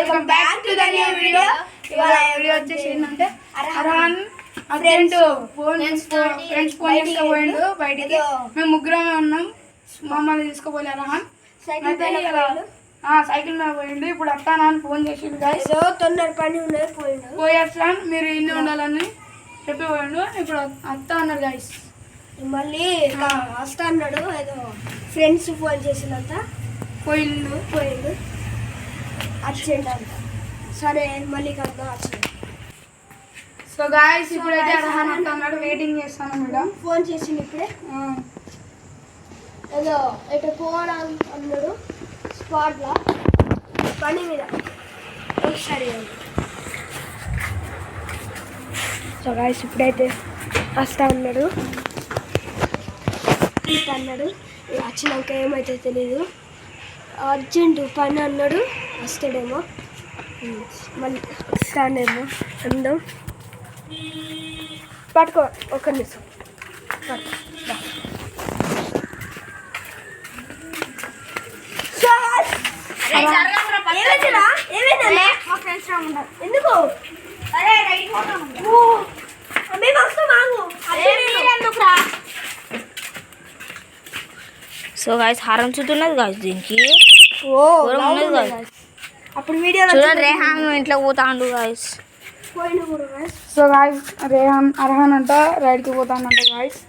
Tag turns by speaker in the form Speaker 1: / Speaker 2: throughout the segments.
Speaker 1: Welcome back to the new video. ఇవాళ video వచ్చేసి ఏంటంటే అర్హాన్ ఫ్రెండ్స్ ఫోన్ తీసుకుపోయిండు బయటికి. మేము ముగ్గురమే ఉన్నాం. మమ్మల్ని తీసుకుపోలే అర్హాన్ సైకిల్ మీద పోయిండు. ఇప్పుడు వస్తానా అని ఫోన్ చేసిండు గాయస్.
Speaker 2: తొందర పని ఉన్నది
Speaker 1: పోయేస్తాను మీరు ఇన్ని ఉండాలని చెప్పి పోయిండు. ఇప్పుడు వస్తా అన్నారు గాయస్.
Speaker 2: మళ్ళీ వస్తా అన్నాడు. ఏదో ఫ్రెండ్స్ ఫోన్ చేసినంత
Speaker 1: పోయిండు
Speaker 2: అర్జెంట్ అంట. సరే మళ్ళీ కన్నా వచ్చింది.
Speaker 1: సో గాయస్ ఇప్పుడైతే అర్హాన్ వస్తా అన్నాడు. వెయిటింగ్ చేస్తాను మేడం.
Speaker 2: ఫోన్ చేసిండు ఇప్పుడే. ఏదో ఎటు పోవడం అన్నాడు స్పాట్లో పని మీద. సరే సో గాయస్ ఇప్పుడైతే వస్తా అన్నాడు. వచ్చినాక ఏమైతే తెలీదు. అర్జెంటు పని అన్నాడు. వస్తాడేమో మళ్ళీ వస్తాడేమో అందం. పట్టుకో ఒక్క నిమిషం ఎందుకు
Speaker 3: సో గాయస్ హారం చూస్తున్నది గాయస్ దీనికి.
Speaker 2: అప్పుడు వీడియో
Speaker 3: చూడండి రేహాన్ ఇంట్లో పోతాండు గాయస్.
Speaker 1: సో గాయస్ అర్హాన్ అంట రైడ్కి పోతానంట గాయస్.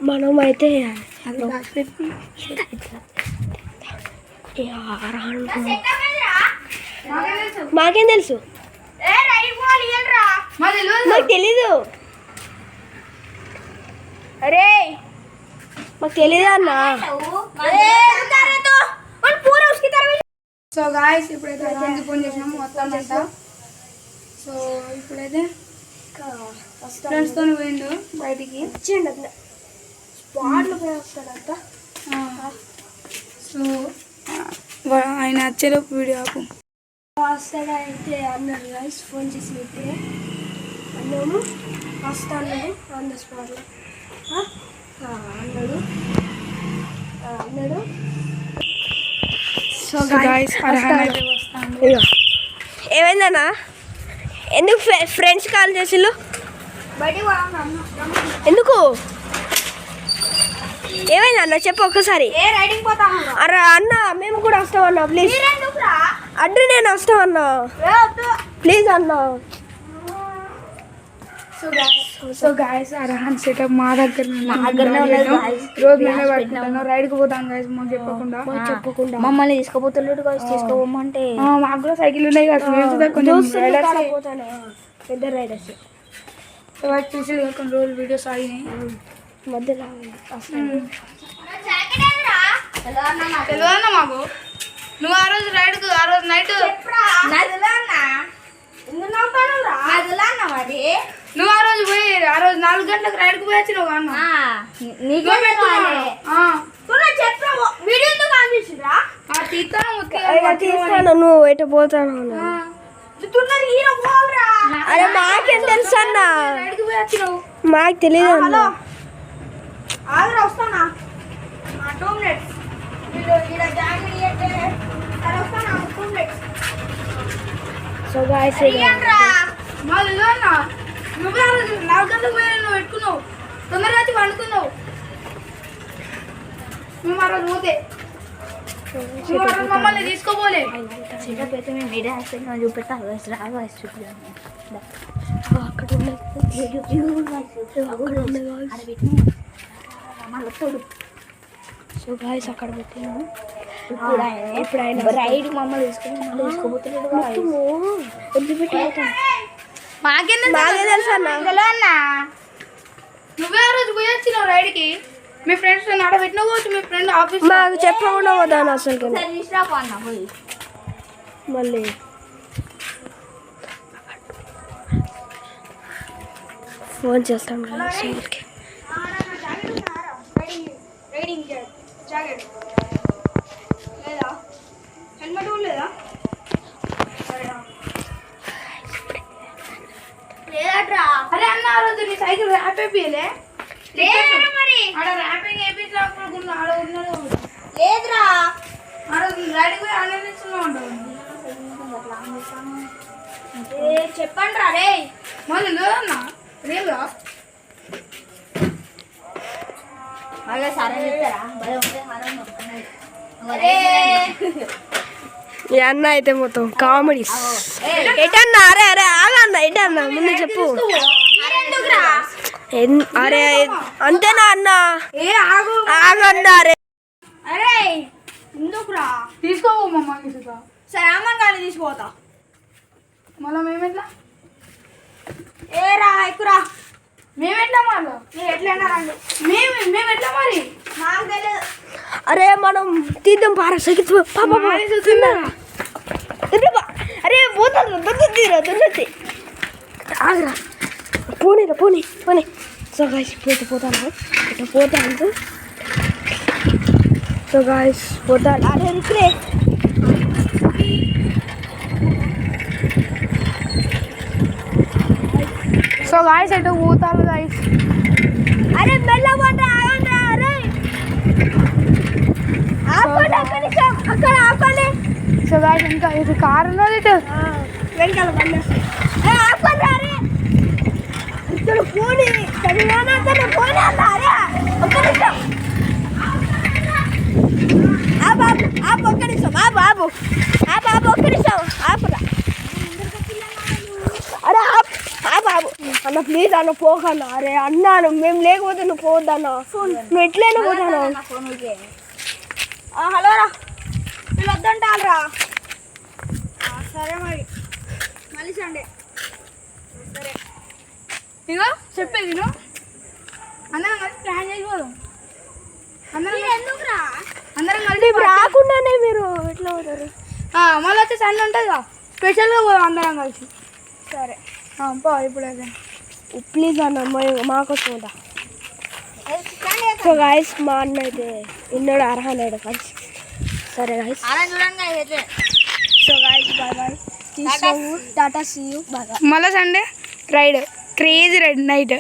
Speaker 2: మనం అయితే మాకేం తెలుసు, మాకు తెలీదు. అరే మాకు తెలీదు అన్న.
Speaker 1: సో గాయస్ ఇప్పుడైతే అర్హాన్కి ఫోన్ చేసినాము వస్తానంట. సో ఇప్పుడైతే ఫ్రెండ్స్తో పోయిండు బయటికి.
Speaker 2: వచ్చిండు స్పాట్లో పోయి వస్తాడంట.
Speaker 1: సో ఆయన వచ్చేలోపు వీడియో ఆపు.
Speaker 2: వస్తాడైతే అన్నాడు గాయస్. ఫోన్ చేసి ఇప్పుడే అన్నాము వస్తాను ఆన్ ద స్పాట్లో అన్నాడు.
Speaker 1: సో గాయస్ అర్హాన్ అయితే వస్తాను.
Speaker 2: ఏమైందన్నా? ఎందుకు ఫ్రెండ్స్ కాల్ చేసిళ్ళు? ఎందుకు ఏమైందన్న చెప్పు ఒక్కసారి. అరే అన్న మేము కూడా వస్తామన్నా ప్లీజ్. అడ్డు నేను వస్తామన్నా ప్లీజ్ అన్నా.
Speaker 1: సో గాయస్ అర్హాన్ సెటప్ మా దగ్గరనే రోజు మేమే పట్టుకుంటాను. రైడ్కి పోతాం గాయస్ మాకు చెప్పకుండా.
Speaker 3: మమ్మల్ని తీసుకుపోతున్నాడు గాయస్. తీసుకోమంటే
Speaker 1: మాకు కూడా సైకిల్ ఉన్నాయి కదా. కొంచెం
Speaker 2: పెద్ద రైడర్స్
Speaker 1: స్పెషల్గా కొన్ని రోజులు వీడియోస్ ఆగినాయి
Speaker 2: మధ్యలో.
Speaker 1: తెలియదన్నా మాకు. నువ్వు ఆ రోజు రైడ్కు ఆ రోజు నైట్ నువ్వు ఆ రోజు పోయి ఆ రోజు 4 గంటలకు రైడ్కి పోయి వచ్చినావు అన్న.
Speaker 2: తీస్తాను నువ్వు ఎటు పోతాను. అరే మాకేం తెలుసు అన్న, మాకు తెలియదు అన్న. సో గాయస్
Speaker 1: నువ్వు 4 గంటలకు పోయి నువ్వు పెట్టుకున్నావు. తొందరగా వచ్చి వండుకున్నావు. మేము ఆ రోజు పోతే మమ్మల్ని తీసుకోపోలే.
Speaker 3: అయితే మేము మీడియా చూపెట్టాలి
Speaker 2: అక్కడ సో గాయస్ అక్కడ పెట్టాము. ఇప్పుడు ఆయన
Speaker 3: రైడ్ మమ్మల్ని తీసుకోబోతున్నాడు.
Speaker 2: వదిలిపెట్టి పోతాను.
Speaker 1: మాకే
Speaker 2: తెలుసు అన్న.
Speaker 1: నువ్వే ఆ రోజు పోయి వచ్చినావు రైడ్కి. మీ ఫ్రెండ్స్ ఆడ పెట్టినా పోవచ్చు. మీ ఫ్రెండ్ ఆఫీస్
Speaker 2: మాకు చెప్పకుండా పోతాను అసలు. మళ్ళీ ఫోన్ చేస్తాను కదా సార్కి.
Speaker 1: అరే అన్న ఆ రోజు నీ సైకిల్ ర్యాప్ అయిపోయలే. మరి ఆడ ర్యాపింగ్ వేయించినప్పుడు ఆడ ఉన్నాడు.
Speaker 2: లేదురా
Speaker 1: ఆ రోజు
Speaker 2: చెప్పండి రా రే.
Speaker 1: మళ్ళీ అన్న రేవురా
Speaker 2: ఈ అన్న అయితే మొత్తం కామెడీ ఎటన్నా అరే అరే ఆగన్న ఎటన్నా ముందు చెప్పు అరే అంతేనా అన్న
Speaker 1: ఏ ఆగు
Speaker 2: ఆగన్నా అరే
Speaker 3: అరే ఎందుకురా
Speaker 1: తీసుకోవు మమ్మల్ని తీసుకురా
Speaker 3: సరే అమ్మని కానీ తీసుకోతా
Speaker 1: మళ్ళీ మేమెట్లా
Speaker 3: ఏ రా ఎక్కురా
Speaker 1: మేమెట్లా మళ్ళీ
Speaker 3: మీరు ఎట్లయినా రండి
Speaker 1: మేమెట్లా మరి
Speaker 3: నాకు తెలియదు
Speaker 2: అరే మనం తీద్దాం పారా సైకిల్ అరే పోతాను దొరుకుతుందిరా దొరుకుతుంది ఆగరా పోనీరా పోనీ పోనీ సో గాయస్ ఇప్పుడైతే పోతాను ఇట్లా పోతాను సో గాయస్ పోతాను అరే రుకురే
Speaker 1: సో గాయస్ ఎటు పోతాను గాయస్
Speaker 2: అరే మెల్లగా అరే ఆపండి అక్కడ ఆపండి
Speaker 1: సో గాయస్ ఇంకా ఇది కారు ఉన్నది ఇటు
Speaker 2: వెనకాల బండి ఆపండి అరే ఇక్కడ పోనీ చదివానా పోనీ అన్న అరే ఒక్క నిమిషం ఆపు ఒక్క నిమిషం ఆపు ఒక్క నిమిషం ఆపురా అరే ఆపు అన్న ప్లీజ్ అన్న పోకన్నా అరే అన్నాను మేము లేకపోతే నువ్వు పోవద్దన్నా నువ్వు ఎట్లయినా పోతాను హలో రా వీళ్ళు వద్దంటారా సరే మరి మళ్ళీ సండే సరే
Speaker 1: ఇగో చెప్పేది నేను అందరం కలిసి ప్లాన్ చేసిపోదాం అందరం
Speaker 3: ఎందుకురా
Speaker 1: అందరం కలిసి
Speaker 2: రాకుండానే మీరు ఎట్లా పోతారు
Speaker 1: మళ్ళీ వచ్చే సండే ఉంటుంది కదా స్పెషల్గా పోదాం అందరం కలిసి
Speaker 2: సరే
Speaker 1: పో ఇప్పుడైతే
Speaker 2: ప్లీజ్ అన్న మాకోసం సో గాయస్ మా అన్న అయితే ఇన్నోడు అర్హనాడు కలిసి సరే గాయస్
Speaker 3: అలా చూడండి అయితే
Speaker 2: so guys bye bye tata see you bye
Speaker 1: మళ్ళీ Sunday ride crazy ride night